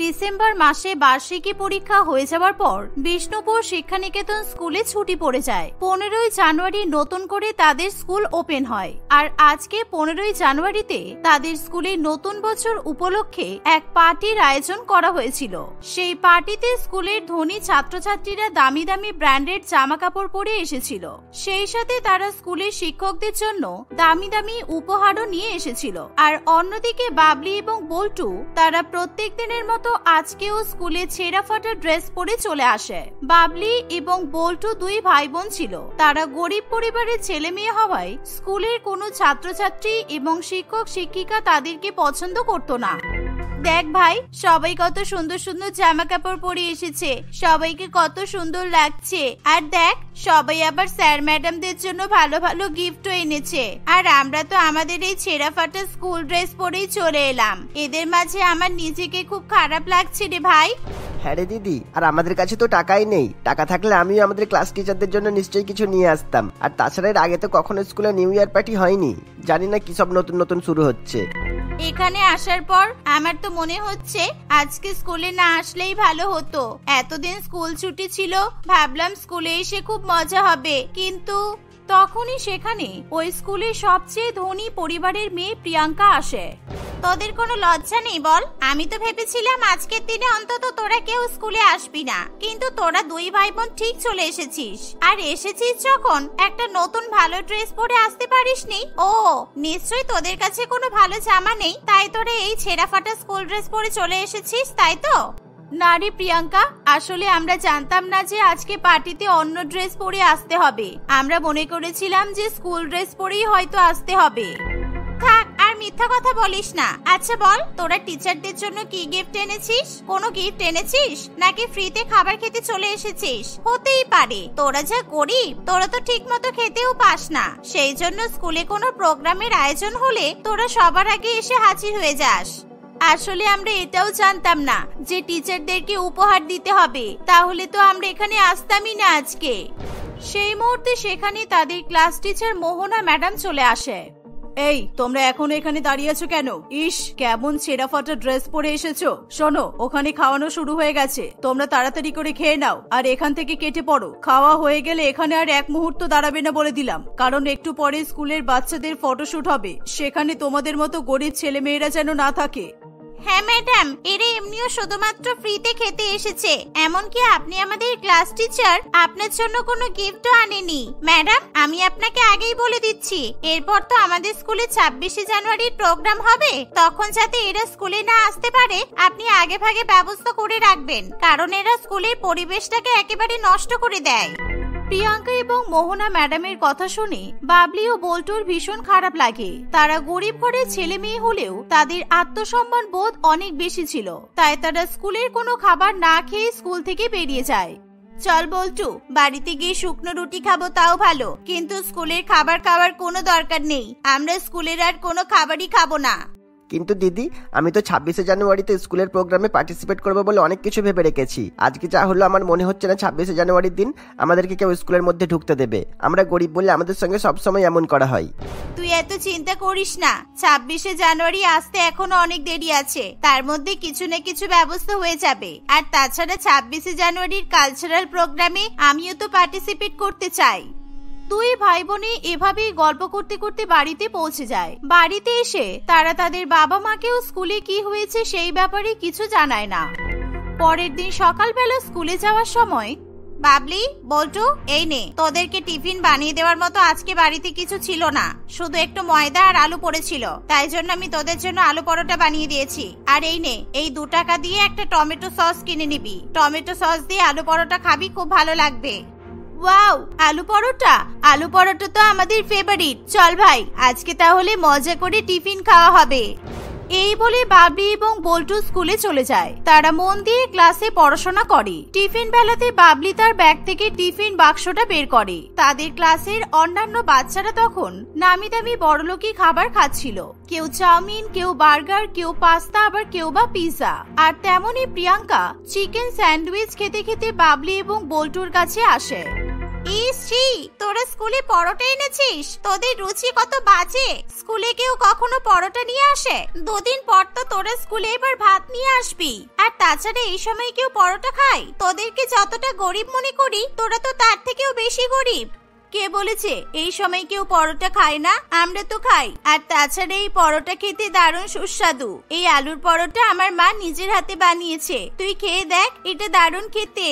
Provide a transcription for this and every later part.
December মাসে বার্ষিকী পরীক্ষা হয়ে যাওয়ার পর বিষ্ণুপুর শিক্ষানিকেতন স্কুলে ছুটি পড়ে যায়। 15ই জানুয়ারি নতুন করে তাদের স্কুল ওপেন হয়। আর আজকে 15ই জানুয়ারিতে তাদের স্কুলে নতুন বছর উপলক্ষে এক পার্টির আয়োজন করা হয়েছিল। সেই পার্টিতে স্কুলের ধনী ছাত্রছাত্রীরা দামি দামি ব্র্যান্ডেড জামা কাপড় পরে এসেছিল। সেই সাথে তারা স্কুলের শিক্ষকদের জন্য দামি দামি উপহারও নিয়ে এসেছিল। আর অন্যদিকে বাবলি এবং বল্টু তারা প্রত্যেক দিনের মতো আজকেও স্কুলে ছেঁড়া ফাটা ড্রেস পরে চলে আসে। বাবলি এবং বল্টু দুই ভাই বোন ছিল। তারা গরিব পরিবারের ছেলে মেয়ে হওয়ায় স্কুলের কোনো ছাত্রছাত্রী এবং শিক্ষক শিক্ষিকা তাদেরকে পছন্দ করতো না। দেখ ভাই, সবাই কত সুন্দর সুন্দর জামা কাপড় পরে এসেছে, সবাইকে কত সুন্দর লাগছে। আর দেখ, সবাই আবার স্যার ম্যাডামদের জন্য ভালো ভালো গিফটও এনেছে। আর আমরা তো আমাদের এই ছেঁড়া ফাটা স্কুল ড্রেস পরেই চলে এলাম। এদের মাঝে আমার নিজেকে খুব খারাপ লাগছে রে ভাই। হ্যাঁ রে দিদি, আর আমাদের কাছে তো টাকাই নেই। টাকা থাকলে আমিও আমাদের ক্লাস টিচারদের জন্য নিশ্চয়ই কিছু নিয়ে আসতাম। আর তাছাড়া এর আগে তো কখনো স্কুলে নিউ ইয়ার পার্টি হয়নি। জানি না কি সব নতুন নতুন শুরু হচ্ছে। এখানে আসার পর আমার তো মনে হচ্ছে আজকে স্কুলে না আসলেই ভালো হতো। এতদিন স্কুল ছুটি ছিল, ভাবলাম স্কুলে এসে খুব মজা হবে। কিন্তু তখনই সেখানে ওই স্কুলের সবচেয়ে ধনী পরিবারের মেয়ে প্রিয়াঙ্কা আসে। তোদের কোনো লজ্জা নেই বল? আমি তো ভেবেছিলাম আজকের দিনে অন্তত তোরা কেউ স্কুলে আসবি না, কিন্তু তোরা দুই ভাই বোন ঠিক চলে এসেছিস। আর এসেছিস যখন একটা নতুন ভালো ড্রেস পরে আসতে পারিসনি। ও নিশ্চয়ই তোদের কাছে কোনো ভালো জামা নেই, তাই তোরা এই ছেঁড়া ফাটা স্কুল ড্রেস পরে চলে এসেছিস, তাই তো? না রে প্রিয়াঙ্কা, আসলে আমরা জানতাম না যে আজকে পার্টিতে অন্য ড্রেস পরে আসতে হবে। আমরা মনে করেছিলাম যে স্কুল ড্রেস পরেই হয়তো আসতে হবে। থাক, আর মিথ্যা কথা বলিস না। আচ্ছা বল, তোরা টিচারদের জন্য কি গিফট এনেছিস? কোনো গিফট এনেছিস নাকি ফ্রিতে খাবার খেতে চলে এসেছিস? হতেই পারে, তোরা যা গরিব, তোরা তো ঠিক মতো খেতেও পাস না। সেই জন্য স্কুলে কোনো প্রোগ্রামের আয়োজন হলে তোরা সবার আগে এসে হাজির হয়ে যাস। আসলে আমরা এটাও জানতাম না যে টিচারদেরকে উপহার দিতে হবে, তাহলে তো আমরা এখানে আসতামই না আজকে। সেই মুহূর্তে সেখানে তাদের ক্লাস টিচার মোহনা ম্যাডাম চলে আসে। এই, তোমরা এখন এখানে দাঁড়িয়ে আছো কেন? ইস, কেমন ছেঁড়া ফাটা ড্রেস পরে এসেছো। শোনো, ওখানে খাওয়ানো শুরু হয়ে গেছে, তোমরা তাড়াতাড়ি করে খেয়ে নাও আর এখান থেকে কেটে পড়ো। খাওয়া হয়ে গেলে এখানে আর এক মুহূর্ত দাঁড়াবে না বলে দিলাম, কারণ একটু পরে স্কুলের বাচ্চাদের ফটোশুট হবে, সেখানে তোমাদের মতো গরিব ছেলে মেয়েরা যেন না থাকে। হ্যাঁ ম্যাডাম, এরা এমনিও শুধুমাত্র ফ্রিতে খেতে এসেছে, এমনকি আপনি আমাদের ক্লাস টিচার, আপনার জন্য কোনো গিফটও আনেনি। ম্যাডাম, আমি আপনাকে আগেই বলে দিচ্ছি, এরপর তো আমাদের স্কুলে 26শে জানুয়ারির প্রোগ্রাম হবে, তখন যাতে এরা স্কুলে না আসতে পারে আপনি আগে ভাগে ব্যবস্থা করে রাখবেন, কারণ এরা স্কুলের পরিবেশটাকে একেবারে নষ্ট করে দেয়। প্রিয়াঙ্কা এবং মোহনা ম্যাডামের কথা শুনে বাবলি ও বল্টুর ভীষণ খারাপ লাগে। তারা গরিব ঘরের ছেলে মেয়ে হলেও তাদের আত্মসম্মান বোধ অনেক বেশি ছিল, তাই তারা স্কুলের কোনো খাবার না খেয়ে স্কুল থেকে বেরিয়ে যায়। চল বল্টু, বাড়িতে গিয়ে শুকনো রুটি খাবো তাও ভালো, কিন্তু স্কুলের খাবার খাওয়ার কোনো দরকার নেই। আমরা স্কুলের আর কোনো খাবারই খাবো না। কিন্তু দিদি, আমি তো 26শে জানুয়ারিতে স্কুলের প্রোগ্রামে পার্টিসিপেট করবো বলে অনেক কিছু ভেবে রেখেছি। আজকে যা হলো আমার মনে হচ্ছে না 26শে জানুয়ারির দিন আমাদেরকে কেউ স্কুলের মধ্যে ঢুকতে দেবে। আমরা গরিব বলে আমাদের সঙ্গে সবসময় এমন করা হয়। তুই এত চিন্তা করিস না, 26শে জানুয়ারি আসতে এখনো অনেক দেরি আছে, তার মধ্যে কিছু না কিছু ব্যবস্থা হয়ে যাবে। আর তাছাড়া 26শে জানুয়ারির কালচারাল প্রোগ্রামে আমিও তো পার্টিসিপেট করতে চাই। দুই ভাই বোনে এভাবেই গল্প করতে করতে বাড়িতে পৌঁছে যায়। বাড়িতে এসে তারা তাদের বাবা মাকেও স্কুলে কি হয়েছে সেই ব্যাপারে কিছু জানায় না। পরের দিন সকালবেলা স্কুলে যাওয়ার সময়, বাবলি, বল্টু, এই নে, তোদেরকে টিফিন বানিয়ে দেওয়ার মতো আজকে বাড়িতে কিছু ছিল না, শুধু একটু ময়দা আর আলু পড়েছিল, তাই জন্য আমি তোদের জন্য আলু পরোটা বানিয়ে দিয়েছি। আর এই নে, এই 2 টাকা দিয়ে একটা টমেটো সস কিনে নিবি, টমেটো সস দিয়ে আলু পরোটা খাবি, খুব ভালো লাগবে। ওয়াও, আলু পরোটা! আলু পরোটা তো আমাদের ফেভারিট। চল ভাই, আজকে তাহলে মজা করে টিফিন খাওয়া হবে। এই বলে বাবলি এবং বল্টু স্কুলে চলে যায়। তারা মন দিয়ে ক্লাসে পড়াশোনা করে। টিফিন বেলাতে বাবলি তার ব্যাগ থেকে টিফিন বাক্সটা বের করে। তাদের ক্লাসের অন্যান্য বাচ্চারা তখন নামি দামি বড়লোকি খাবার খাচ্ছিল। কেউ চাউমিন, কেউ বার্গার, কেউ পাস্তা, আবার কেউ বা পিৎজা। আর তেমনি প্রিয়াঙ্কা চিকেন স্যান্ডউইচ খেতে খেতে বাবলি এবং বল্টুর কাছে আসে। ইসি, তোরা স্কুলে পরোটা এনেছিস? তোদের রুচি কত বাজে। স্কুলে কেউ কখনো পরোটা নিয়ে আসে? দুদিন পর তো তোরা স্কুলে এবার ভাত নিয়ে আসবি। আর তাছাড়া এই সময় কেউ পরোটা খায়? তোদেরকে যতটা গরিব মনে করি, তোরা তো তার থেকেও বেশি গরিব। কে বলেছে এই সময় কেউ পরোটা খায় না? আমরা তো খাই। আর তাছাড়া এই পরোটা খেতে দারুণ সুস্বাদু। এই আলুর পরোটা আমার মা নিজের হাতে বানিয়েছে, তুই খেয়ে দেখ, এটা দারুণ খেতে।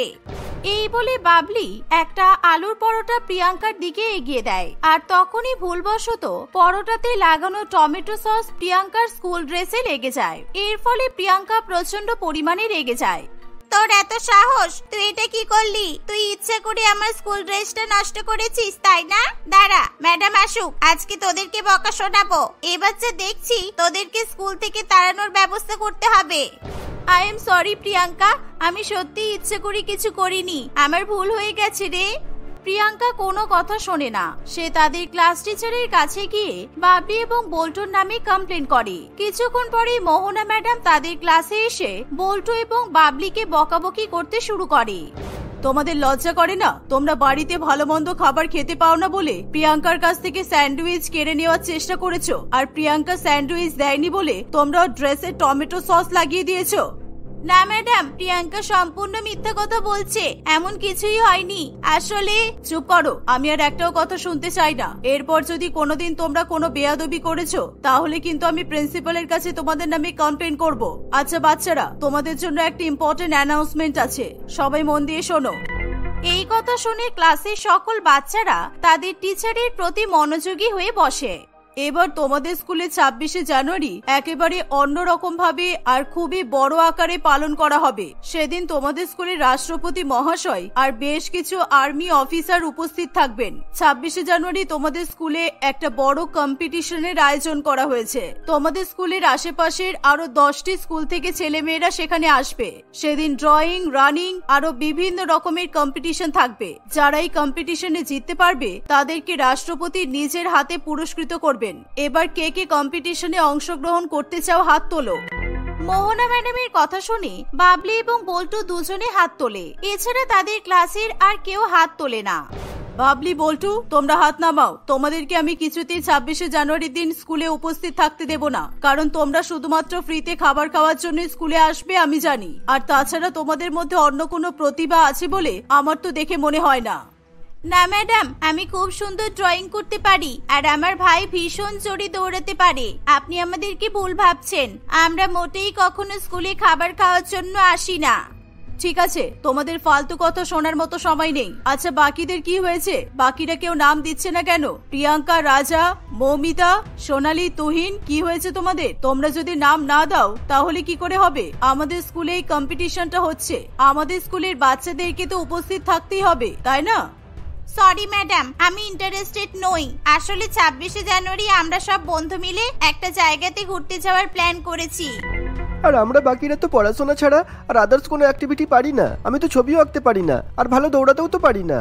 এই বলে বাবলি একটা আলুর পরোটা প্রিয়াঙ্কার দিকে এগিয়ে দেয়। আর তখনই ভুলবশত পরোটাতে লাগানো টমেটো সস প্রিয়াঙ্কার স্কুল ড্রেসে লেগে যায়। এর ফলে প্রিয়াঙ্কা প্রচন্ড পরিমাণে রেগে যায়। তোর এত সাহস, তুই এটা কি করলি? তুই ইচ্ছা করে আমার স্কুল ড্রেসটা নষ্ট করেছিস, তাই না? দাঁড়া, ম্যাডাম আসুক, আজকে তোদেরকে বকা শোনাবো। এবার যে দেখছি তোদেরকে স্কুল থেকে তাড়ানোর ব্যবস্থা করতে হবে। আই এম সরি প্রিয়াঙ্কা, আমি সত্যি ইচ্ছে করে কিছু করিনি, আমার ভুল হয়ে গেছে রে। প্রিয়াঙ্কা কোনো কথা শোনে না। সে তাদের ক্লাস টিচারের কাছে গিয়ে বাবলি এবং বল্টুর নামে কমপ্লেন করে। কিছুক্ষণ পরে মোহনা ম্যাডাম তাদের ক্লাসে এসে বল্টু এবং বাবলিকে বকাবকি করতে শুরু করে। তোমাদের লজ্জা করে না? তোমরা বাড়িতে ভালো মন্দ খাবার খেতে পাও না বলে প্রিয়াঙ্কার কাছ থেকে স্যান্ডউইচ কেড়ে নেওয়ার চেষ্টা করেছো, আর প্রিয়াঙ্কা স্যান্ডউইচ দেয়নি বলে তোমরা ড্রেসে টমেটো সস লাগিয়ে দিয়েছো। না ম্যাডাম, প্রিয়াঙ্কা সম্পূর্ণ মিথ্যা কথা বলছে, এমন কিছুই হয়নি। আসলে চুপ করো, আমি আর একটাও কথা শুনতে চাই না। এরপর যদি কোনোদিন তোমরা কোনো বেয়াদবি করেছো তাহলে কিন্তু আমি প্রিন্সিপালের কাছে তোমাদের নামে কমপ্লেন করব। আচ্ছা বাচ্চারা, তোমাদের জন্য একটা ইম্পর্টেন্ট অ্যানাউন্সমেন্ট আছে, সবাই মন দিয়ে শোনো। এই কথা শুনে ক্লাসের সকল বাচ্চারা তাদের টিচারের প্রতি মনোযোগী হয়ে বসে। এবার তোমাদের স্কুলে 26শে জানুয়ারি একেবারে অন্যরকম ভাবে আর খুবই বড় আকারে পালন করা হবে। সেদিন তোমাদের স্কুলের রাষ্ট্রপতি মহাশয় আর বেশ কিছু আর্মি অফিসার উপস্থিত থাকবেন। 26শে জানুয়ারি তোমাদের স্কুলে একটা বড় কম্পিটিশনের আয়োজন করা হয়েছে। তোমাদের স্কুলের আশেপাশের আরো 10টি স্কুল থেকে ছেলেমেয়েরা সেখানে আসবে। সেদিন ড্রয়িং, রানিং আরো বিভিন্ন রকমের কম্পিটিশন থাকবে। যারা এই কম্পিটিশনে জিততে পারবে তাদেরকে রাষ্ট্রপতি নিজের হাতে পুরস্কৃত করবে। এবার কে কে কম্পিটিশনে অংশগ্রহণ করতে চাও, হাত তোলো। মোহনা ম্যাডামের কথা শুনে বাবলি এবং বল্টু দুজনে হাত তোলে। এছাড়া তাদের ক্লাসের আর কেউ হাত তোলে না। বাবলি, বল্টু, তোমরা হাত নামাও। তোমাদেরকে আমি কিছুতেই 26শে জানুয়ারির দিন স্কুলে উপস্থিত থাকতে দেব না, কারণ তোমরা শুধুমাত্র ফ্রিতে খাবার খাওয়ার জন্য স্কুলে আসবে আমি জানি। আর তাছাড়া তোমাদের মধ্যে অন্য কোনো প্রতিভা আছে বলে আমার তো দেখে মনে হয় না। না ম্যাডাম, আমি খুব সুন্দর ড্রয়িং করতে পারি, আর আমার ভাই ভীষণ জোরে দৌড়াতে পারে। আপনি আমাদেরকে ভুল ভাবছেন, আমরা মোটেই কখনো স্কুলে খাবার খাওয়ার জন্য আসি না। ঠিক আছে, তোমাদের ফালতু কথা শোনার মতো সময় নেই। আচ্ছা বাকিদের কি হয়েছে? বাকিরা কেউ নাম দিচ্ছে না কেন? প্রিয়াঙ্কা, রাজা, মৌমিতা, সোনালী, তুহিন, কি হয়েছে তোমাদের? তোমরা যদি নাম না দাও তাহলে কি করে হবে? আমাদের স্কুলে এই কম্পিটিশনটা হচ্ছে, আমাদের স্কুলের বাচ্চাদেরকে তো উপস্থিত থাকতেই হবে, তাই না? সরি ম্যাডাম, আমি ইন্টারেস্টেড নই। আসলে 26শে জানুয়ারি আমরা সব বন্ধু মিলে একটা জায়গাতে ঘুরতে যাওয়ার প্ল্যান করেছি। আর আমরা বাকিরা তো পড়াশোনা ছাড়া আর আদার্স কোনো অ্যাক্টিভিটি পারি না। আমি তো ছবিও আঁকতে পারি না, আর ভালো দৌড়াতেও তো পারি না।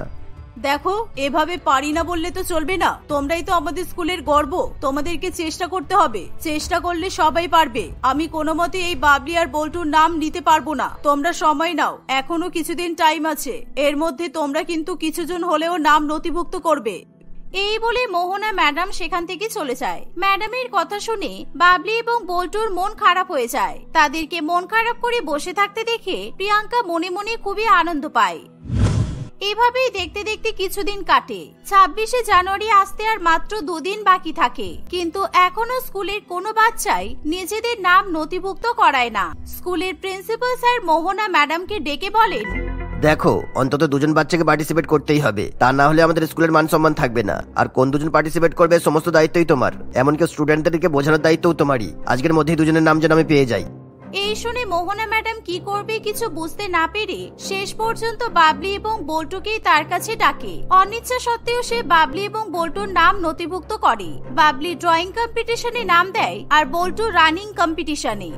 দেখো, এভাবে পারি না বললে তো চলবে না। তোমরাই তো আমাদের স্কুলের গর্ব, তোমাদেরকে চেষ্টা করতে হবে। চেষ্টা করলে সবাই পারবে। আমি কোনো মতে এই বাবলি আর বল্টুর নাম নিতে পারবো না। তোমরা সময় নাও, এখনো কিছুদিন টাইম আছে। এর মধ্যে তোমরা কিন্তু কিছুজন হলেও নাম নথিভুক্ত করবে। এই বলে মোহনা ম্যাডাম সেখান থেকে চলে যায়। ম্যাডামের কথা শুনে বাবলি এবং বল্টুর মন খারাপ হয়ে যায়। তাদেরকে মন খারাপ করে বসে থাকতে দেখে প্রিয়াঙ্কা মনে মনে খুবই আনন্দ পায়। এভাবেই দেখতে দেখতে কিছুদিন কাটে। 26শে জানুয়ারি আসতে আর মাত্র 2 দিন বাকি থাকে, কিন্তু এখনো স্কুলের কোনো বাচ্চাই নিজেদের নাম নথিভুক্ত করায় না। স্কুলের প্রিন্সিপাল স্যার মোহনা ম্যাডামকে ডেকে বলেন, দেখো, অন্তত 2জন বাচ্চাকে পার্টিসিপেট করতেই হবে, তা না হলে আমাদের স্কুলের মান সম্মান থাকবে না। আর কোন 2জন পার্টিসিপেট করবে সমস্ত দায়িত্বই তোমার, এমনকি স্টুডেন্টদেরকে বোঝানোর দায়িত্বও তোমারই। আজকের মধ্যেই 2জনের নাম যেন আমি পেয়ে যাই। এই শুনে মোহনা ম্যাডাম কি করবে কিছু বুঝতে না পেরে শেষ পর্যন্ত বাবলি এবং বল্টুকেই তার কাছে ডাকে। অনিচ্ছা সত্ত্বেও সে বাবলি এবং বল্টুর নাম নথিভুক্ত করে। বাবলি ড্রয়িং কম্পিটিশনে নাম দেয় আর বল্টু রানিং কম্পিটিশনে।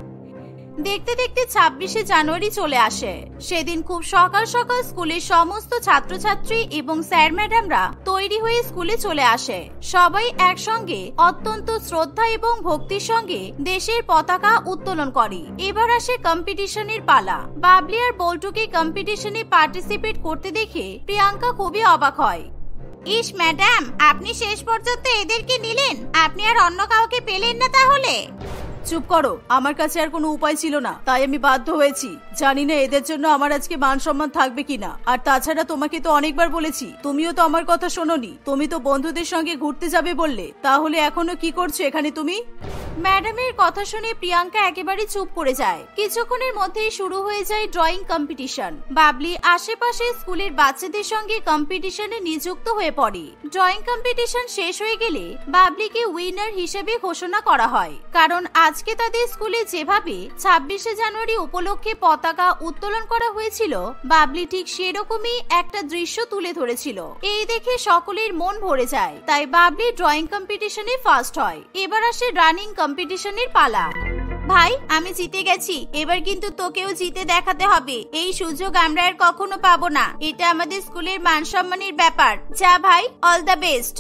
দেখতে দেখতে 26শে জানুয়ারি চলে আসে। সেদিন খুব সকাল সকাল স্কুলের সমস্ত ছাত্রছাত্রী এবং স্যার ম্যাডামরা তৈরি হয়ে স্কুলে চলে আসে। সবাই একসঙ্গে অত্যন্ত শ্রদ্ধা এবং ভক্তির সঙ্গে দেশের পতাকা উত্তোলন করে। এবার আসে কম্পিটিশনের পালা। বাবলি আর বল্টুকে কম্পিটিশনে পার্টিসিপেট করতে দেখে প্রিয়াঙ্কা খুবই অবাক হয়। ইস ম্যাডাম, আপনি শেষ পর্যন্ত এদেরকে নিলেন, আপনি আর অন্য কাউকে পেলেন না তাহলে? চুপ করো, আমার কাছে আর কোনো উপায় ছিল না, তাই আমি বাধ্য হয়েছি। জানি না এদের জন্য আমার আজকে মান সম্মান থাকবে কিনা। আর তাছাড়া তোমাকে তো অনেকবার বলেছি, তুমিও তো আমার কথা শোনোনি। তুমি তো বন্ধুদের সঙ্গে ঘুরতে যাবে বললে, তাহলে এখনো কি করছো এখানে তুমি? ম্যাডামের কথা শুনে প্রিয়াঙ্কা একেবারে চুপ করে যায়। কিছুক্ষণের মধ্যেই শুরু হয়ে যায় ড্রয়িং কম্পিটিশন। বাবলি আশেপাশে স্কুলের বাচ্চাদের সঙ্গে কম্পিটিশনে নিযুক্ত হয়ে পড়ে। ড্রয়িং কম্পিটিশন শেষ হয়ে গেলে বাবলিকে উইনার হিসেবে ঘোষণা করা হয়, কারণ আজকে তাদের স্কুলে যেভাবে 26শে জানুয়ারি উপলক্ষে পতাকা উত্তোলন করা হয়েছিল, বাবলি ঠিক সেরকমই একটা দৃশ্য তুলে ধরেছিল। এই দেখে সকলের মন ভরে যায়, তাই বাবলি ড্রয়িং কম্পিটিশনে ফার্স্ট হয়। এবার আসে রানিং কম্পিটিশনের পালা। ভাই, আমি জিতে গেছি, এবার কিন্তু তোকেও জিতে দেখাতে হবে। এই সুযোগ আমরা আর কখনো পাবো না। এটা আমাদের স্কুলের মান সম্মানের ব্যাপার। যা ভাই, অল দ্য বেস্ট।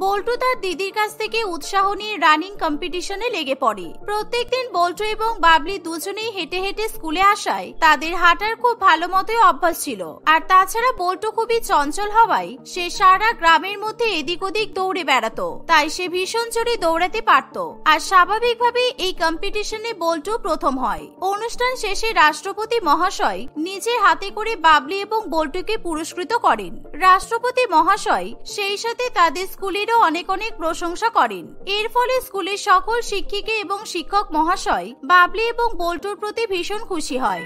বল্টু তার দিদির কাছ থেকে উৎসাহ নিয়ে রানিং কম্পিটিশনে লেগে পড়ে। প্রত্যেকদিন বল্টু এবং বাবলি দুজনেই হেঁটে হেঁটে স্কুলে আসায় তাদের হাঁটার খুব ভালো মতোই অভ্যাস ছিল। আর তাছাড়া বল্টু খুবই চঞ্চল হওয়ায় সে সারা গ্রামের মধ্যে এদিক ওদিক দৌড়ে বেড়াতো, তাই সে ভীষণ জোরে দৌড়াতে পারত। আর স্বাভাবিকভাবে এই কম্পিটিশনে বল্টু প্রথম হয়। অনুষ্ঠান শেষে রাষ্ট্রপতি মহাশয় নিজের হাতে করে বাবলি এবং বল্টুকে পুরস্কৃত করেন। রাষ্ট্রপতি মহাশয় সেই সাথে তাদের স্কুলের অনেক অনেক প্রশংসা করেন। এর ফলে স্কুলের সকল শিক্ষিকা এবং শিক্ষক মহাশয় বাবলি এবং বল্টুর প্রতি ভীষণ খুশি হয়।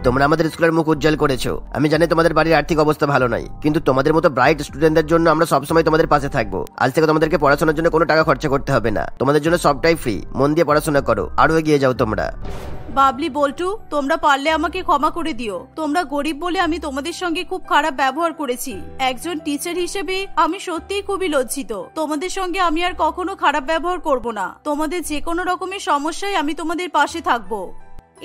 তোমরা আমাদের স্কুলের মুখ উজ্জ্বল করেছো। আমি জানি তোমাদের বাড়ির আর্থিক অবস্থা ভালো নাই, কিন্তু তোমাদের মতো ব্রাইট স্টুডেন্টদের জন্য আমরা সবসময় তোমাদের পাশে থাকবো। আজ থেকে তোমাদেরকে পড়াশোনার জন্য কোনো টাকা খরচা করতে হবে না। তোমাদের জন্য সবটাই ফ্রি। মন দিয়ে পড়াশোনা করো, আরো এগিয়ে যাও তোমরা। বাবলি, বল্টু, তোমরা পারলে আমাকে ক্ষমা করে দিও। তোমরা গরিব বলে আমি তোমাদের সঙ্গে খুব খারাপ ব্যবহার করেছি। একজন টিচার হিসেবে আমি সত্যিই খুবই লজ্জিত। তোমাদের সঙ্গে আমি আর কখনো খারাপ ব্যবহার করব না। তোমাদের যে কোনো রকমের সমস্যায় আমি তোমাদের পাশে থাকবো।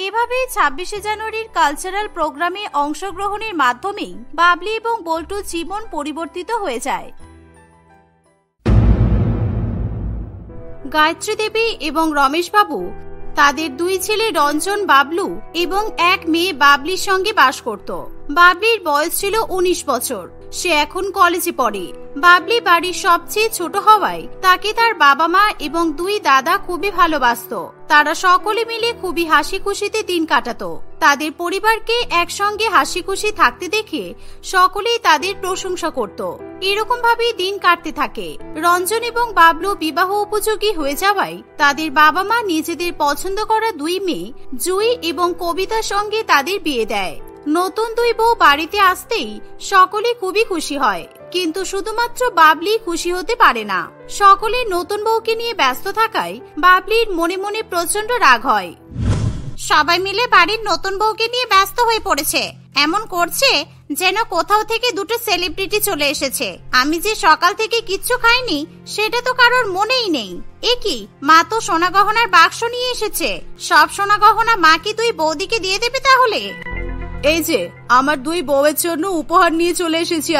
এভাবে 26শে জানুয়ারির কালচারাল প্রোগ্রামে অংশগ্রহণের মাধ্যমেই বাবলি এবং বল্টুর জীবন পরিবর্তিত হয়ে যায়। গায়ত্রী দেবী এবং রমেশ বাবু তাদের দুই ছেলে রঞ্জন, বাবলু এবং এক মেয়ে বাবলির সঙ্গে বাস করত। বাবলির বয়স ছিল 19 বছর। সে এখন কলেজে পড়ে। বাবলি বাড়ির সবচেয়ে ছোট হওয়ায় তাকে তার বাবা মা এবং দুই দাদা খুবই ভালোবাসতো। তারা সকলে মিলে খুবই হাসি খুশিতে দিন কাটাতো। তাদের পরিবারকে একসঙ্গে হাসি খুশি থাকতে দেখে সকলেই তাদের প্রশংসা করত। এরকম ভাবেই দিন কাটতে থাকে। রঞ্জন এবং বাবলু বিবাহ উপযোগী হয়ে যাওয়ায় তাদের বাবা মা নিজেদের পছন্দ করা দুই মেয়ে জুই এবং কবিতার সঙ্গে তাদের বিয়ে দেয়। নতুন দুই বউ বাড়িতে আসতেই সকলে খুবই খুশি হয়, কিন্তু শুধুমাত্র বাবলি খুশি হতে পারে না। সকলে নতুন বউকে নিয়ে ব্যস্ত থাকায় বাবলির মনে মনে প্রচন্ড রাগ হয়। সবাই মিলে বাড়ির নতুন বউকে নিয়ে ব্যস্ত হয়ে পড়েছে, এমন করছে যেন কোথাও থেকে দুটো সেলিব্রিটি চলে এসেছে। আমি যে সকাল থেকে কিচ্ছু খাইনি সেটা তো কারোর মনেই নেই। এ কি, মা তো সোনা গহনার বাক্স নিয়ে এসেছে। সব সোনা গহনা মা কি তুই বৌদিকে দিয়ে দেবে তাহলে? এই যে আমার দুই বউয়ের জন্য উপহার নিয়ে চলে এসেছি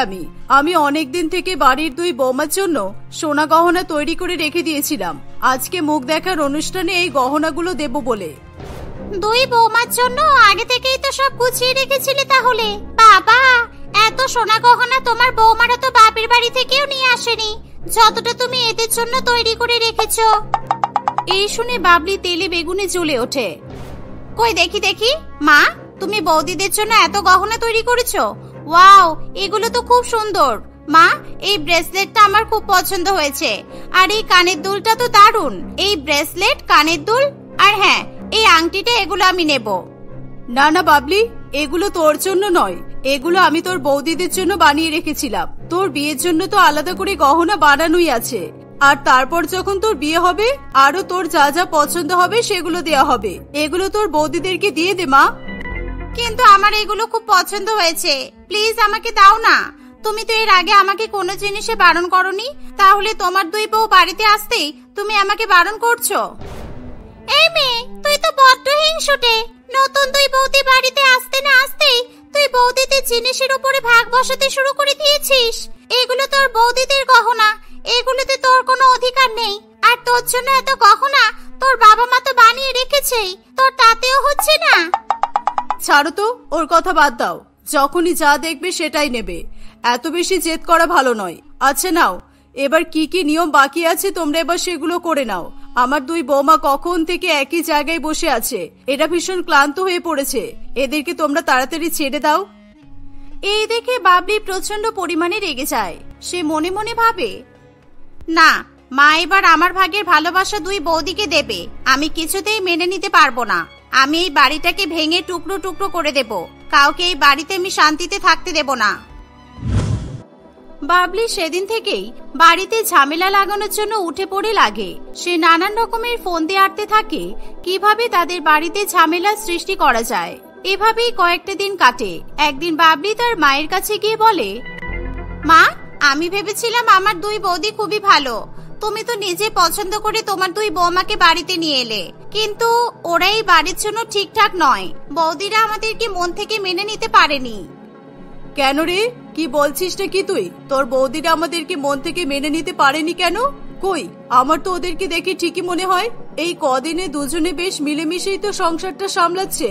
আমি অনেকদিন থেকে বাড়ির দুই বৌমার জন্য সোনা গহনা তৈরি করে রেখে দিয়েছিলাম। আজকে মুখ দেখার অনুষ্ঠানে এই গহনাগুলো দেব বলে। দুই বৌমার জন্য আগে থেকেই তো সব গুছিয়ে রেখেছিলে তাহলে? বাবা, এত সোনা গহনা তোমার বৌমারা তো বাপের বাড়ি থেকেও নিয়ে আসেনি, যতটা তুমি এদের জন্য তৈরি করে রেখেছো। এই শুনে বাবলি তেলে বেগুনে জ্বলে ওঠে। কই দেখি দেখি, মা তুমি বৌদিদের জন্য এত গহনা তৈরি করেছো? ওয়াও, এগুলো তো খুব সুন্দর। মা, এই ব্রেসলেটটা আমার খুব পছন্দ হয়েছে। আর এই কানের দুলটা তো দারুণ। এই ব্রেসলেট, কানের দুল আর হ্যাঁ এই আংটিটা, এগুলো আমি নেব। না না বাবলি, এগুলো তোর জন্য নয়, এগুলো আমি তোর বৌদিদের জন্য বানিয়ে রেখেছিলাম। তোর বিয়ের জন্য তো আলাদা করে গহনা বানানোই আছে। আর তারপর যখন তোর বিয়ে হবে আরো তোর যা যা পছন্দ হবে সেগুলো দেয়া হবে। এগুলো তোর বৌদিদেরকে দিয়ে দে মা। কিন্তু আমার এগুলো খুব পছন্দ হয়েছে, প্লিজ আমাকে দাও না। তুমি তো এর আগে আমাকে কোনো জিনিসে বারণ করনি, তাহলে তোমার দুই বউ বাড়িতে আসতেই তুমি আমাকে বারণ করছো। এই মেয়ে, তুই তো বড্ড হিংসুটে। বসাতে শুরু করে দিয়েছিস? এগুলো তোর বৌদিদের গহনা, এগুলোতে তোর কোনো অধিকার নেই। আর তোর জন্য এত গহনা তোর বাবা মা তো বানিয়ে রেখেছেই, তোর তাতেও হচ্ছে না? ছাড়ো তো, ওর কথা বাদ দাও। যখনই যা দেখবে সেটাই নেবে, এত বেশি জেদ করা ভালো নয়। আচ্ছা নাও, এবার কি কি নিয়ম বাকি আছে তোমরা এবার সেগুলো করে নাও। আমার দুই বৌমা কখন থেকে একই জায়গায় বসে আছে, এরা ভীষণ ক্লান্ত হয়ে পড়েছে, এদেরকে তোমরা তাড়াতাড়ি ছেড়ে দাও। এই দেখে বাবলি প্রচন্ড পরিমাণে রেগে যায়। সে মনে মনে ভাবে, না, মা এবার আমার ভাগের ভালোবাসা দুই বৌদিকে দেবে, আমি কিছুতেই মেনে নিতে পারবো না। আমি এই বাড়িটাকে ভেঙে টুকরো টুকরো করে দেব, কাউকে এই বাড়িতে আমি শান্তিতে থাকতে দেব না। বাবলি সেদিন থেকেই বাড়িতে ঝামেলা লাগানোর জন্য উঠে পড়ে লাগে। সে নানান রকমের ফোন দিয়ে আটতে থাকে কিভাবে তাদের বাড়িতে ঝামেলা সৃষ্টি করা যায়। এভাবেই কয়েকটা দিন কাটে। একদিন বাবলি তার মায়ের কাছে গিয়ে বলে, মা, আমি ভেবেছিলাম আমার দুই বৌদি খুবই ভালো, তুমি তো নিজে পছন্দ করে তোমার দুই বৌমাকে বাড়িতে নিয়ে এলে, কিন্তু ওরা এই বাড়ির জন্য ঠিকঠাক নয়। বৌদিরা আমাদেরকে মন থেকে মেনে নিতে পারেনি। কেন রে, কি বলছিস না কি তুই? তোর বৌদিরা আমাদেরকে মন থেকে মেনে নিতে পারেনি কেন? কই, আমার তো ওদেরকে দেখে ঠিকই মনে হয় এই কদিনে দুজনে বেশ মিলেমিশেই তো সংসারটা সামলাচ্ছে।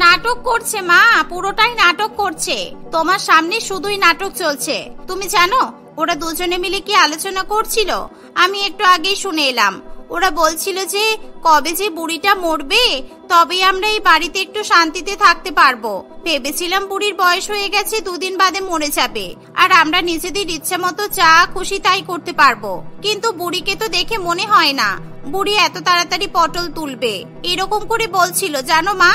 নাটক করছে মা, পুরোটাই নাটক করছে। তোমার সামনে শুধুই নাটক চলছে। তুমি জানো ওরা দুজনে মিলে কি আলোচনা করছিল? আমি একটু আগেই শুনে এলাম। ওরা বলছিল যে কবে যে বুড়িটা মরবে তবে আমরা এই বাড়িতে একটু শান্তিতে থাকতে পারবো। ভেবেছিলাম বুড়ির বয়স হয়ে গেছে, দুদিন বাদে মরে যাবে, আর আমরা নিজেদের ইচ্ছা মতো যা খুশি তাই করতে পারবো। কিন্তু বুড়িকে তো দেখে মনে হয় না বুড়ি এত তাড়াতাড়ি পটল তুলবে, এরকম করে বলছিল জানো মা।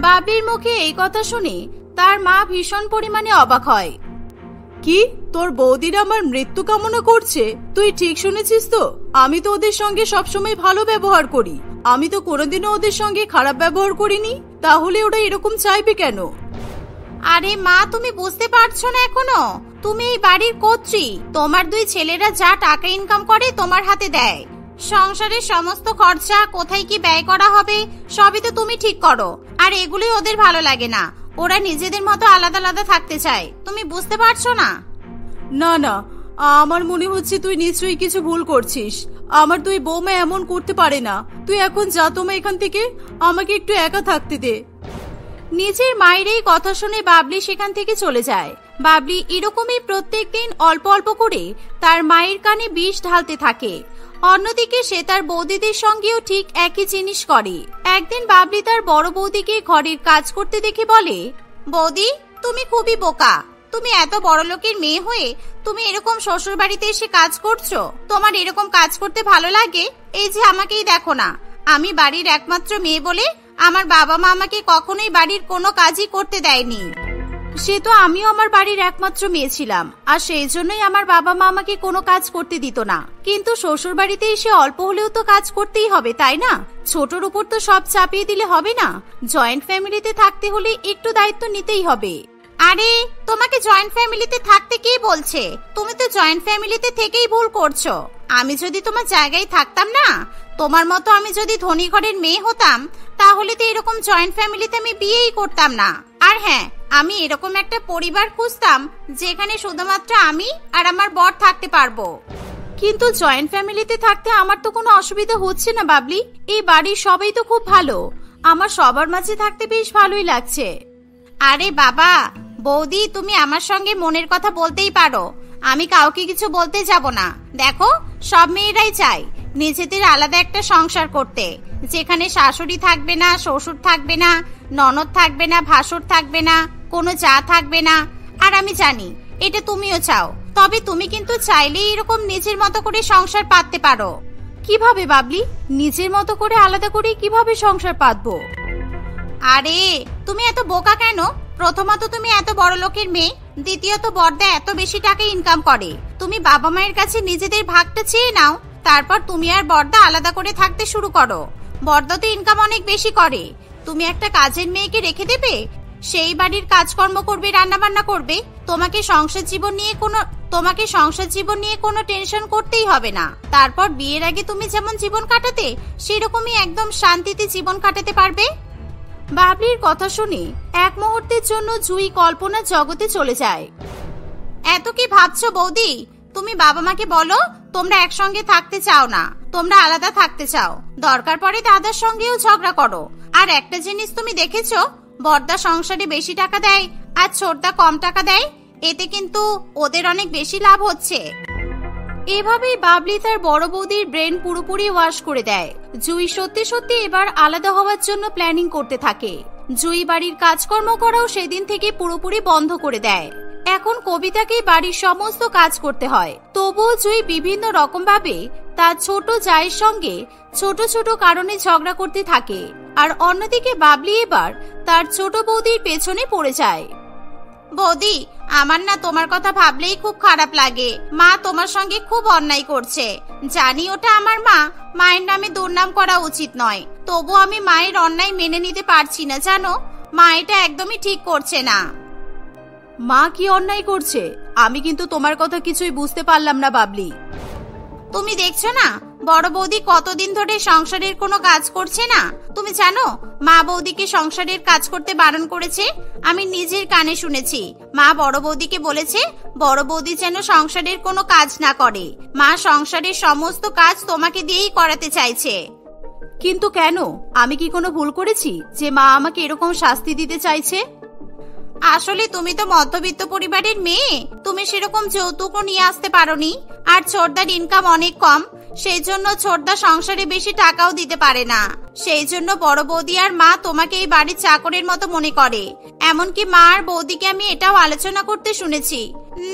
বাবলির মুখে এই কথা শুনে তার মা ভীষণ পরিমাণে অবাক হয়। কি, তোর বৌদিরা আমার মৃত্যু কামনা করছে? তুই ঠিক শুনেছিস তো? আমি তো ওদের সঙ্গে সবসময় ভালো ব্যবহার করি, আমি তো কোনোদিনও ওদের সঙ্গে খারাপ ব্যবহার করিনি, তাহলে ওরা এরকম চাইবে কেন? আরে মা, তুমি বুঝতে পারছো না এখনো? তুমি এই বাড়ির কর্ত্রী, তোমার দুই ছেলেরা যা টাকা ইনকাম করে তোমার হাতে দেয়। সংসারের সমস্ত খরচা কোথায় কি ব্যয় করা হবে সবই তো তুমি ঠিক করো, আর এগুলোই ওদের ভালো লাগে না। ওরা নিজেদের মতো আলাদা আলাদা থাকতে চায়, তুমি বুঝতে পারছো না? না না, আমার মনে হচ্ছে তুই নিশ্চয়ই কিছু ভুল করছিস। আমার দুই বৌমা এমন করতে পারে না। তুই এখন যা তোমা এখান থেকে, আমাকে একটু একা থাকতে দে। নিজের মায়ের এই কথা শুনে বাবলি সেখান থেকে চলে যায়। বাবলি এরকমই প্রত্যেকদিন অল্প অল্প করে তার মায়ের কানে বিষ ঢালতে থাকে। অন্যদিকে সে তার বৌদিদের সঙ্গেও ঠিক একই জিনিস করে। একদিন বাবলি তার বড় বৌদিকে ঘরের কাজ করতে দেখে বলে, বৌদি, তুমি খুবই বোকা। তুমি এত বড় লোকের মেয়ে হয়ে তুমি এরকম শ্বশুর বাড়িতে এসে কাজ করছো? তোমার এরকম কাজ করতে ভালো লাগে? এই যে আমাকেই দেখো না, আমি বাড়ির একমাত্র মেয়ে বলে আমার বাবা মা আমাকে কখনোই বাড়ির কোনো কাজই করতে দেয়নি। সে তো আমিও আমার বাড়ির একমাত্র মেয়ে ছিলাম, আর সেই জন্যই আমার বাবা মা আমাকে কোনো কাজ করতে দিত না। কিন্তু শ্বশুর বাড়িতে এসে অল্প হলেও তো কাজ করতেই হবে, তাই না? ছোটর উপর তো সব চাপিয়ে দিলে হবে না। জয়েন্ট ফ্যামিলিতে থাকতে হলে একটু দায়িত্ব নিতেই হবে। আরে, তোমাকে জয়েন্ট ফ্যামিলিতে থাকতে কে বলছে? তুমি তো জয়েন্ট ফ্যামিলিতে থেকেই ভুল করছো। আমি যদি তোমার জায়গায় থাকতাম না, তোমার মতো আমি যদি ধনী ঘরের মেয়ে হতাম, তাহলে তো এরকম জয়েন্ট ফ্যামিলিতে আমি বিয়েই করতাম না। আর হ্যাঁ, আমি এরকম একটা পরিবার খুঁজতাম যেখানে শুধুমাত্র আমি আর আমার বর থাকতে পারবো। কিন্তু জয়েন্ট ফ্যামিলিতে থাকতে আমার তো কোনো অসুবিধা হচ্ছে না বাবলি। এই বাড়ির সবাই তো খুব ভালো, আমার সবার মাঝে থাকতে বেশ ভালোই লাগছে। আরে বাবা, বৌদি, তুমি আমার সঙ্গে মনের কথা বলতেই পারো, আমি কাউকে কিছু বলতে যাব না। দেখো, সব মেয়েরাই চায় নিজেদের আলাদা একটা সংসার করতে, যেখানে শাশুড়ি থাকবে না, শ্বশুর থাকবে না, ননদ থাকবে না, ভাসুর থাকবে না, কোনো যা থাকবে না। আর আমি জানি এটা তুমিও চাও, তবে তুমি কিন্তু চাইলেই এরকম নিজের মতো করে সংসার পাততে পারো। কিভাবে বাবলি? নিজের মতো করে আলাদা করে কিভাবে সংসার পাতবো? আরে, তুমি এত বোকা কেন? প্রথমত তুমি এত বড় লোকের মেয়ে, দ্বিতীয়ত বড়দা এত বেশি টাকা ইনকাম করে। তুমি বাবা মায়ের কাছে নিজেদের ভাগটা চেয়ে নাও, তারপর তুমি আর বড়দা আলাদা করে থাকতে শুরু করো। বড়দা তো ইনকাম অনেক বেশি করে, তুমি একটা কাজের মেয়েকে রেখে দেবে, সেই বাড়ির কাজকর্ম করবে, রান্না বান্না করবে। তোমাকে সংসার জীবন নিয়ে কোনো টেনশন করতেই হবে না। তারপর বিয়ের আগে তুমি যেমন জীবন কাটাতে, সেরকমই একদম শান্তিতে জীবন কাটাতে পারবে। বাবলির কথা শুনে এক মুহূর্তের জন্য জুই কল্পনার জগতে চলে যায়। এত কি ভাবছো বৌদি? তুমি বাবা মাকে বলো তোমরা একসঙ্গে থাকতে চাও না, তোমরা আলাদা থাকতে চাও। দরকার পড়ে দাদার সঙ্গেও ঝগড়া করো। আর একটা জিনিস তুমি দেখেছো, বড়দা সংসারে বেশি টাকা দেয় আর ছোটদা কম টাকা দেয়, এতে কিন্তু ওদের অনেক বেশি লাভ হচ্ছে। এভাবেই বাবলি তার বড় বৌদির ব্রেন পুরোপুরি ওয়াশ করে দেয়। জুই সত্যি সত্যি এবার আলাদা হওয়ার জন্য প্ল্যানিং করতে থাকে। জুই বাড়ির কাজকর্ম করাও সেদিন থেকে পুরোপুরি বন্ধ করে দেয়। এখন কবিতাকে বাড়ির সমস্ত কাজ করতে হয়। তবুও জুই বিভিন্ন রকম ভাবে তার ছোট জায়ের সঙ্গে ছোট ছোট কারণে ঝগড়া করতে থাকে। আর অন্যদিকে বাবলি এবার তার ছোট বৌদির পেছনে পড়ে যায়। বৌদি, আমার না তোমার কথা ভাবলেই খুব খারাপ লাগে। মা তোমার সঙ্গে খুব অন্যায় করছে। জানি ওটা আমার মা, মায়ের নামে দুর্নাম করা উচিত নয়, তবু আমি মায়ের অন্যায় মেনে নিতে পারছি না। জানো, মা এটা একদমই ঠিক করছে না। মা কি অন্যায় করছে? আমি কিন্তু তোমার কথা কিছুই বুঝতে পারলাম না বাবলি। তুমি দেখছো না বড় বৌদি কতদিন ধরে সংসারের কোনো কাজ করছে না? তুমি জানো মা বৌদিকে সংসারের কাজ করতে বারণ করেছে। আমি নিজের কানে শুনেছি। মা বড় বৌদিকে বলেছে বড় বৌদি যেন সংসারের কোনো কাজ না করে। মা সংসারের সমস্ত কাজ তোমাকে দিয়েই করাতে চাইছে। কিন্তু কেন? আমি কি কোনো ভুল করেছি যে মা আমাকে এরকম শাস্তি দিতে চাইছে? আসলে তুমি তো মধ্যবিত্ত পরিবারের মেয়ে, তুমি সেরকম যৌতুকও নিয়ে আসতে পারোনি। আর ছোটদার ইনকাম অনেক কম, সেই জন্য ছোটদা সংসারে বেশি টাকাও দিতে পারে না। সেই জন্য বড় বৌদি আর মা তোমাকে এই বাড়ির চাকরের মতো মনে করে। এমনকি মা আর বৌদিকে আমি এটাও আলোচনা করতে শুনেছি।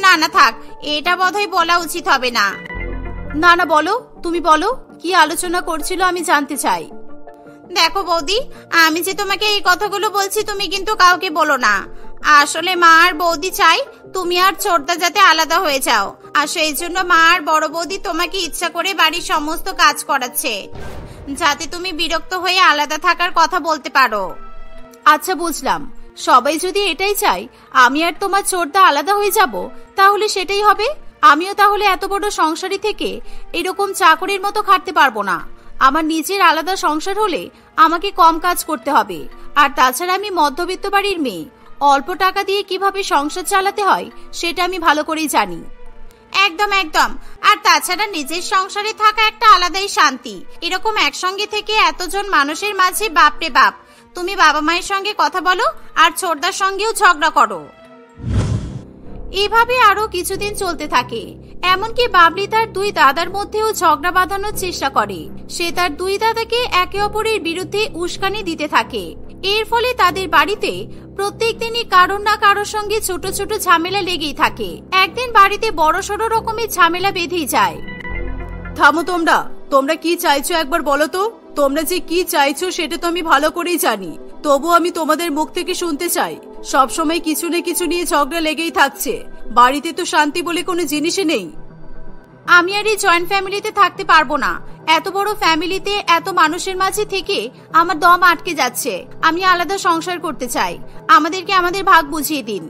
না না থাক, এটা বোধহয় বলা উচিত হবে না। না না বলো, তুমি বলো কি আলোচনা করছিল, আমি জানতে চাই। দেখো বৌদি, আমি যে তোমাকে এই কথাগুলো বলছি তুমি কিন্তু কাউকে বলো না। আসলে মা আর বৌদি চাই তুমি আর ছোটদা যাতে আলাদা হয়ে যাও। আর সেই জন্য মা আর বড় বৌদি তোমাকে ইচ্ছা করে বাড়ির সমস্ত কাজ করাচ্ছে, যাতে তুমি বিরক্ত হয়ে আলাদা থাকার কথা বলতে পারো। আচ্ছা বুঝলাম, সবাই যদি এটাই চাই আমি আর তোমার ছোটদা আলাদা হয়ে যাব, তাহলে সেটাই হবে। আমিও তাহলে এত বড় সংসারী থেকে এরকম চাকরির মতো খাটতে পারবো না। আমার নিজের আলাদা সংসার হলে আমাকে কম কাজ করতে হবে। আর তাছাড়া আমি মধ্যবিত্ত বাড়ির মেয়ে, অল্প টাকা দিয়ে কিভাবে সংসার চালাতে হয় সেটা আমি ভালো করেই জানি। একদম একদম। আর তাছাড়া নিজের সংসারে থাকা একটা আলাদাই শান্তি। এরকম একসঙ্গে থেকে এতজন মানুষের মাঝে বাপরে বাপ। তুমি বাবা মায়ের সঙ্গে কথা বলো আর ছোটদার সঙ্গেও ঝগড়া করো। এভাবে আরো কিছুদিন চলতে থাকে। এমনকি বাবলি তার দুই দাদার মধ্যেও ঝগড়া বাঁধানোর চেষ্টা করে। সে তার দুই দাদাকে একে অপরের বিরুদ্ধে উস্কানি দিতে থাকে। এর ফলে তাদের বাড়িতে প্রত্যেক দিনই কারোর না কারোর সঙ্গে ছোট ছোট ঝামেলা লেগেই থাকে। একদিন বাড়িতে বড়সড় রকমের ঝামেলা বেঁধেই যায়। থামো তোমরা, তোমরা কি চাইছো একবার বলো তো। তোমরা যে কি চাইছো সেটা তো আমি ভালো করেই জানি, তবু আমি তোমাদের মুখ থেকে শুনতে চাই। সবসময় কিছু না কিছু নিয়ে ঝগড়া লেগেই থাকছে। বাড়িতে তো শান্তি বলে কোনো জিনিসই নেই। আমি আর এই জয়েন্ট ফ্যামিলিতে থাকতে পারবো না। এত বড় ফ্যামিলিতে এত মানুষের মাঝে থেকে আমার দম আটকে যাচ্ছে। আমি আলাদা সংসার করতে চাই। আমাদেরকে আমাদের ভাগ বুঝিয়ে দিন।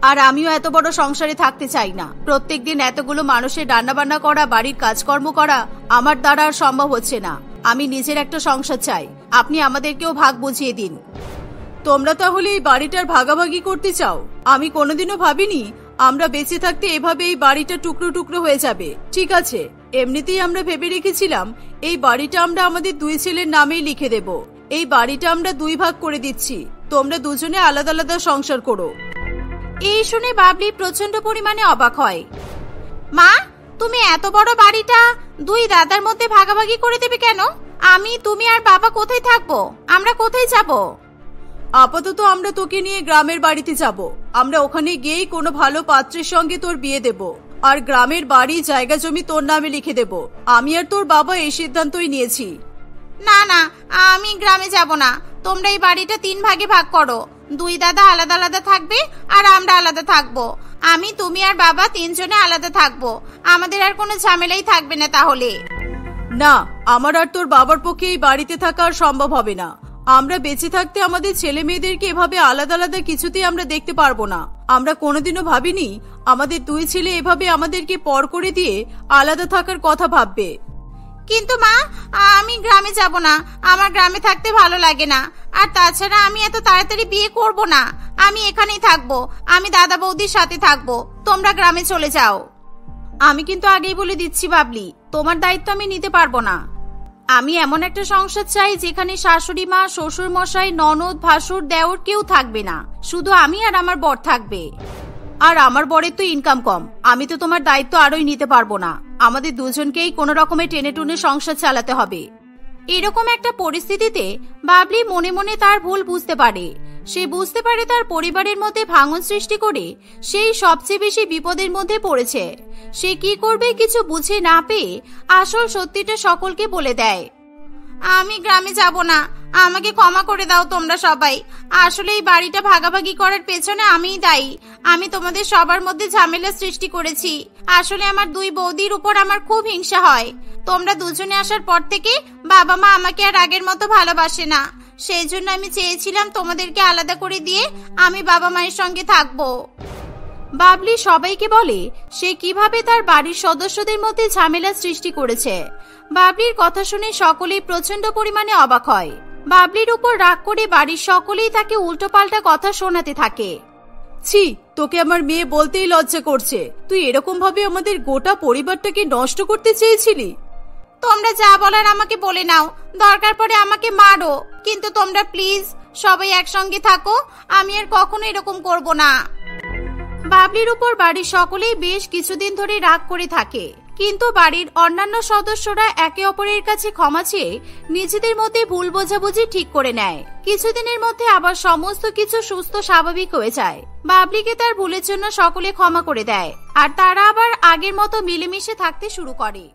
আর আমিও এত বড় সংসারে থাকতে চাই না। প্রত্যেকদিন এতগুলো মানুষের রান্না বান্না করা, বাড়ির কাজকর্ম করা আমার দ্বারা আর সম্ভব হচ্ছে না। আমি নিজের একটা সংসার চাই। আপনি আমাদেরকেও ভাগ বুঝিয়ে দিন। তোমরা তাহলে এই বাড়িটার ভাগাভাগি করতে চাও? আমি কোনোদিনও ভাবিনি আমরা বেঁচে থাকতে এভাবে এই বাড়িটা টুকরো টুকরো হয়ে যাবে। ঠিক আছে, এমনিতেই আমরা ভেবে রেখেছিলাম এই বাড়িটা আমরা আমাদের দুই ছেলের নামেই লিখে দেব। এই বাড়িটা আমরা দুই ভাগ করে দিচ্ছি, তোমরা দুজনে আলাদা আলাদা সংসার করো। এই শুনে বাবলি প্রচন্ড পরিমাণে অবাক হয়। মা, তুমি এত বড় বাড়িটা দুই দাদার মধ্যে ভাগাভাগি করে দেবে কেন? আমি, তুমি আর বাবা কোথায় থাকবো? আমরা কোথায় যাব? আপাতত আমরা তোকে নিয়ে গ্রামের বাড়িতে যাব। আমরা ওখানে গিয়েই কোনো ভালো পাত্রের সঙ্গে তোর বিয়ে দেব, আর গ্রামের বাড়ি জায়গা জমি তোর নামে লিখে দেব। আমি আর তোর বাবা এই সিদ্ধান্তই নিয়েছি। না না, আমি গ্রামে যাব না। তোমরা এই বাড়িটা 3 ভাগে ভাগ করো। দুই দাদা আলাদা আলাদা থাকবে আর আমরা আলাদা থাকবো। আমি, তুমি আর বাবা 3 জনে আলাদা থাকবো। আমাদের আর কোনো ঝামেলাই থাকবে না। তাহলে না, আমার আর তোর বাবার পক্ষে এই বাড়িতে থাকা আর সম্ভব হবে না। আমরা বেঁচে থাকতে আমাদের ছেলে মেয়েদেরকে এভাবে আলাদা আলাদা কিছুতেই আমরা দেখতে পারবো না। আমরা কোনোদিনও ভাবিনি আমাদের দুই ছেলে এভাবে আমাদেরকে পর করে দিয়ে আলাদা থাকার কথা ভাববে। কিন্তু মা, আমি গ্রামে যাব না। আমার গ্রামে থাকতে ভালো লাগে না। আর তাছাড়া আমি এত তাড়াতাড়ি বিয়ে করব না। আমি এখানেই থাকবো। আমি দাদা বৌদির সাথে থাকবো। তোমরা গ্রামে চলে যাও। আমি কিন্তু আগেই বলে দিচ্ছি বাবলি, তোমার দায়িত্ব আমি নিতে পারবো না। আমি এমন একটা সংসার চাই যেখানে শাশুড়ি মা, শ্বশুর মশাই, ননদ, ভাসুর, দেওর কেউ থাকবে না। শুধু আমি আর আমার বর থাকবে। আর আমার বরের তো ইনকাম কম। আমি তো তোমার দায়িত্ব আরোই নিতে পারবো না। আমাদের দুজনকেই কোনো রকমে টেনে টুনে সংসার চালাতে হবে। এরকম একটা পরিস্থিতিতে বাবলি মনে মনে তার ভুল বুঝতে পারে। সে বুঝতে পারে তার পরিবারের মধ্যে ভাঙন সৃষ্টি করে সেই সবচেয়ে বেশি বিপদের মধ্যে পড়েছে। সে কি করবে কিছু বুঝে না পেয়ে আসল সত্যিটা সকলকে বলে দেয়। আমি গ্রামে যাব না। আমাকে ক্ষমা করে দাও তোমরা সবাই। আসলে এই বাড়িটা ভাগাভাগি করার পেছনে আমিই দায়ী। আমি তোমাদের সবার মধ্যে ঝামেলা সৃষ্টি করেছি। আসলে আমার দুই বৌদির উপর আমার খুব হিংসা হয়। তোমরা দুজনে আসার পর থেকে বাবা মা আমাকে আর আগের মতো ভালোবাসে না। সেই জন্য আমি চেয়েছিলাম তোমাদেরকে আলাদা করে দিয়ে আমি বাবা মায়ের সঙ্গে থাকবো। বাবলি সবাইকে বলে সে কিভাবে তার বাড়ির সদস্যদের মধ্যে ঝামেলা সৃষ্টি করেছে। বাবলির কথা শুনে সকলেই প্রচন্ড পরিমাণে অবাক হয়। বাবলির উপর রাগ করে বাড়ির সকলেই তাকে উল্টোপাল্টা কথা শোনাতে থাকে। ছি, তোকে আমার মেয়ে বলতেই লজ্জা করছে। তুই এরকম ভাবে আমাদের গোটা পরিবারটাকে নষ্ট করতে চেয়েছিলি। তোমরা যা বলার আমাকে বলে নাও, দরকার পড়ে আমাকে মারো, কিন্তু তোমরা প্লিজ সবাই একসঙ্গে থাকো। আমি আর কখনো এরকম করব না। বাবলির উপর বাড়ির সকলেই বেশ কিছুদিন ধরে রাগ করে থাকে, কিন্তু বাড়ির অন্যান্য সদস্যরা একে অপরের কাছে ক্ষমা চেয়ে নিজেদের মধ্যে ভুল বোঝাবুঝি ঠিক করে নেয়। কিছুদিনের মধ্যে আবার সমস্ত কিছু সুস্থ স্বাভাবিক হয়ে যায়। বাবলিকে তার ভুলের জন্য সকলে ক্ষমা করে দেয় আর তারা আবার আগের মতো মিলেমিশে থাকতে শুরু করে।